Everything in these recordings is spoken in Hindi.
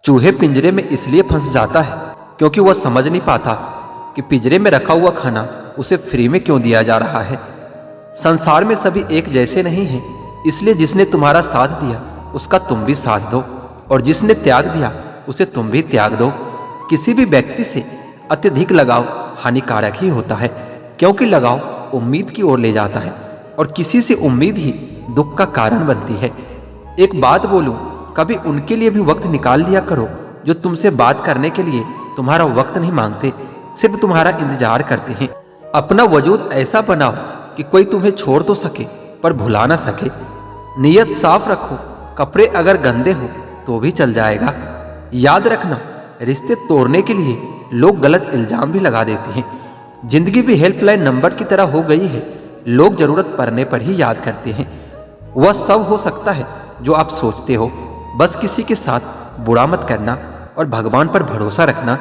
चूहे पिंजरे में इसलिए फंस जाता है क्योंकि वह समझ नहीं पाता कि पिंजरे में रखा हुआ खाना उसे फ्री में क्यों दिया जा रहा है। संसार में सभी एक जैसे नहीं हैं, इसलिए जिसने तुम्हारा साथ दिया उसका तुम भी साथ दो, और जिसने त्याग दिया उसे तुम भी त्याग दो। किसी भी व्यक्ति से अत्यधिक लगाव हानिकारक ही होता है, क्योंकि लगाव उम्मीद की ओर ले जाता है और किसी से उम्मीद ही दुख का कारण बनती है। एक बात बोलूं, कभी उनके लिए भी वक्त निकाल लिया करो जो तुमसे बात करने के लिए तुम्हारा वक्त नहीं मांगते, सिर्फ तुम्हारा इंतजार करते हैं। अपना वजूद ऐसा बनाओ कि कोई तुम्हें छोड़ तो सके पर भुला ना सके। नीयत साफ रखो, कपड़े अगर गंदे हो तो भी चल जाएगा। याद रखना, रिश्ते तोड़ने के लिए लोग गलत इल्जाम भी लगा देते हैं। जिंदगी भी हेल्पलाइन नंबर की तरह हो गई है, लोग जरूरत पड़ने पर ही याद करते हैं। वह सब हो सकता है जो आप सोचते हो, बस किसी के साथ बुरा मत करना और भगवान पर भरोसा रखना।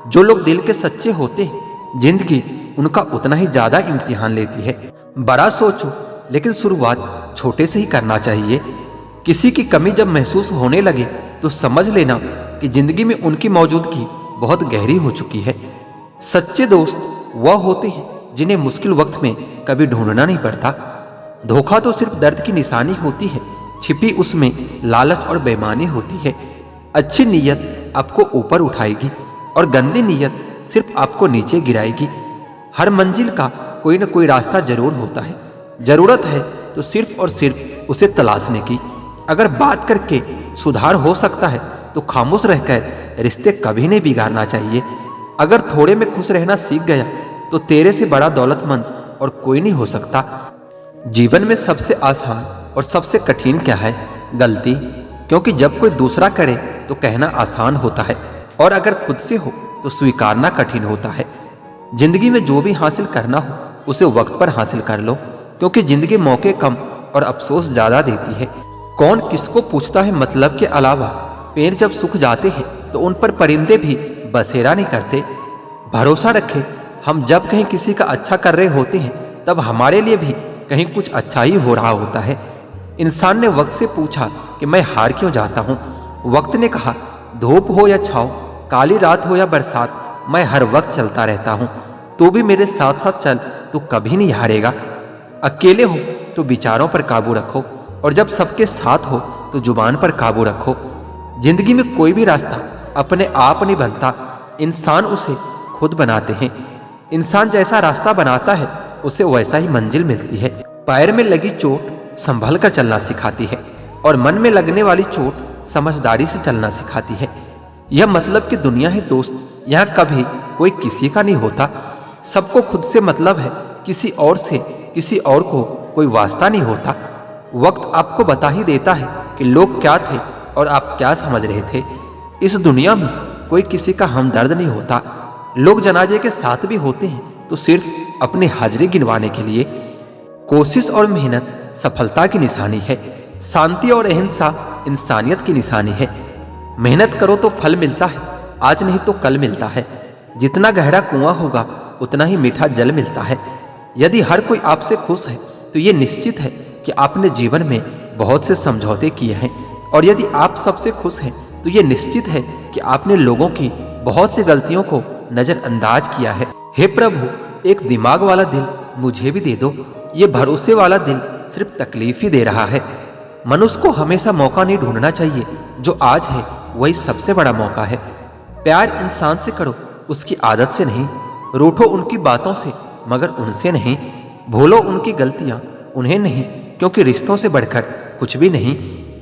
जो लोग दिल के सच्चे होते हैं, जिंदगी उनका उतना ही ज्यादा इम्तिहान लेती है। बड़ा सोचो, लेकिन शुरुआत छोटे से ही करना चाहिए। किसी की कमी जब महसूस होने लगे तो समझ लेना कि जिंदगी में उनकी मौजूदगी बहुत गहरी हो चुकी है। सच्चे दोस्त वह होते हैं जिन्हें मुश्किल वक्त में कभी ढूंढना नहीं पड़ता। धोखा तो सिर्फ दर्द की निशानी होती है, छिपी उसमें लालच और बेईमानी होती है। अच्छी नीयत आपको ऊपर उठाएगी और गंदी नीयत सिर्फ आपको नीचे गिराएगी। हर मंजिल का कोई न कोई रास्ता जरूर होता है, जरूरत है तो सिर्फ और सिर्फ उसे तलाशने की। अगर बात करके सुधार हो सकता है तो खामोश रहकर रिश्ते कभी नहीं बिगाड़ना चाहिए। अगर थोड़े में खुश रहना सीख गया तो तेरे से बड़ा दौलतमंद और कोई नहीं हो सकता। जीवन में सबसे आसान और सबसे कठिन क्या है? गलती। क्योंकि जब कोई दूसरा करे तो कहना आसान होता है, और अगर खुद से हो तो स्वीकारना कठिन होता है। जिंदगी में जो भी हासिल करना हो उसे वक्त पर हासिल कर लो, क्योंकि जिंदगी मौके कम और अफसोस ज्यादा देती है। कौन किसको पूछता है मतलब के अलावा? पेड़ जब सूख जाते हैं तो उन पर परिंदे भी बसेरा नहीं करते। भरोसा रखे, हम जब कहीं किसी का अच्छा कर रहे होते हैं तब हमारे लिए भी कहीं कुछ अच्छा ही हो रहा होता है। इंसान ने वक्त से पूछा कि मैं हार क्यों जाता हूँ। वक्त ने कहा, धूप हो या छाँव, काली रात हो या बरसात, मैं हर वक्त चलता रहता हूँ। तू भी मेरे साथ साथ चल, तू कभी नहीं हारेगा। अकेले हो तो विचारों पर काबू रखो, और जब सबके साथ हो तो जुबान पर काबू रखो। जिंदगी में कोई भी रास्ता अपने आप नहीं बनता, इंसान उसे खुद बनाते हैं। इंसान जैसा रास्ता बनाता है उसे वैसा ही मंजिल मिलती है। पैर में लगी चोट संभल कर चलना सिखाती है, और मन में लगने वाली चोट समझदारी से चलना सिखाती है। यह मतलब कि दुनिया है दोस्त, यहाँ कभी कोई किसी का नहीं होता। सबको खुद से मतलब है, किसी और से किसी और को कोई वास्ता नहीं होता। वक्त आपको बता ही देता है कि लोग क्या थे और आप क्या समझ रहे थे। इस दुनिया में कोई किसी का हमदर्द नहीं होता। लोग जनाजे के साथ भी होते हैं तो सिर्फ अपनी हाजिरी गिनवाने के लिए। कोशिश और मेहनत सफलता की निशानी है, शांति और अहिंसा इंसानियत की निशानी है। मेहनत करो तो फल मिलता है, आज नहीं तो कल मिलता है। जितना गहरा कुआं होगा उतना ही मीठा जल मिलता है। यदि हर कोई आपसे खुश है तो ये निश्चित है कि आपने जीवन में बहुत से समझौते किए हैं, और यदि आप सबसे खुश हैं तो ये निश्चित है कि आपने लोगों की बहुत सी गलतियों को नजरअंदाज किया है। हे प्रभु, एक दिमाग वाला दिल मुझे भी दे दो। ये भरोसे वाला दिल सिर्फ तकलीफ ही दे रहा है। मनुष्य को हमेशा मौका नहीं ढूंढना चाहिए, जो आज है वही सबसे बड़ा मौका है। प्यार इंसान से करो, उसकी आदत से नहीं। रूठो उनकी बातों से मगर उनसे नहीं। भूलो उनकी गलतियां, उन्हें नहीं, क्योंकि रिश्तों से बढ़कर कुछ भी नहीं।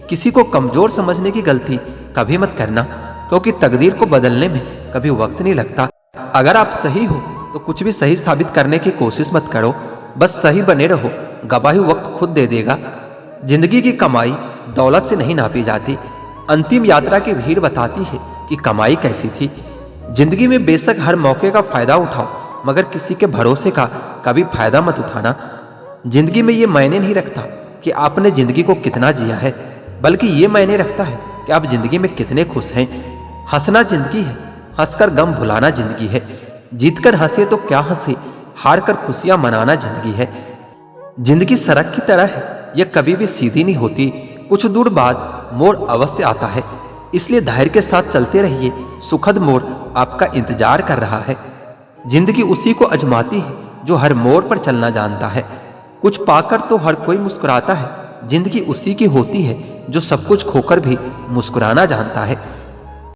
किसी को कमजोर समझने की गलती कभी मत करना, क्योंकि तकदीर को बदलने में कभी वक्त नहीं लगता। अगर आप सही हो तो कुछ भी सही साबित करने की कोशिश मत करो, बस सही बने रहो, गवाही वक्त खुद दे देगा। जिंदगी की कमाई दौलत से नहीं नापी जाती। अंतिम यात्रा की भीड़ बताती है कि कमाई कैसी थी। जिंदगी में बेशक हर मौके का फायदा उठाओ, मगर किसी के भरोसे का कभी फायदा मत उठाना। जिंदगी में ये मायने नहीं रखता कि आपने जिंदगी को कितना जिया है, बल्कि ये मायने रखता है कि आप जिंदगी में कितने खुश हैं। हंसना जिंदगी है, हंसकर गम भुलाना जिंदगी है। जीतकर हंसे तो क्या हंसे, हार कर खुशियां मनाना जिंदगी है। जिंदगी सड़क की तरह है, यह कभी भी सीधी नहीं होती। कुछ दूर बाद मोड़ अवश्य आता है। इसलिए धैर्य के साथ चलते रहिए, सुखद मोड़ आपका इंतजार कर रहा है। जिंदगी उसी को अजमाती है जो हर मोड़ पर चलना जानता है। कुछ पाकर तो हर कोई मुस्कुराता है, जिंदगी उसी की होती है जो सब कुछ खोकर भी मुस्कुराना जानता है।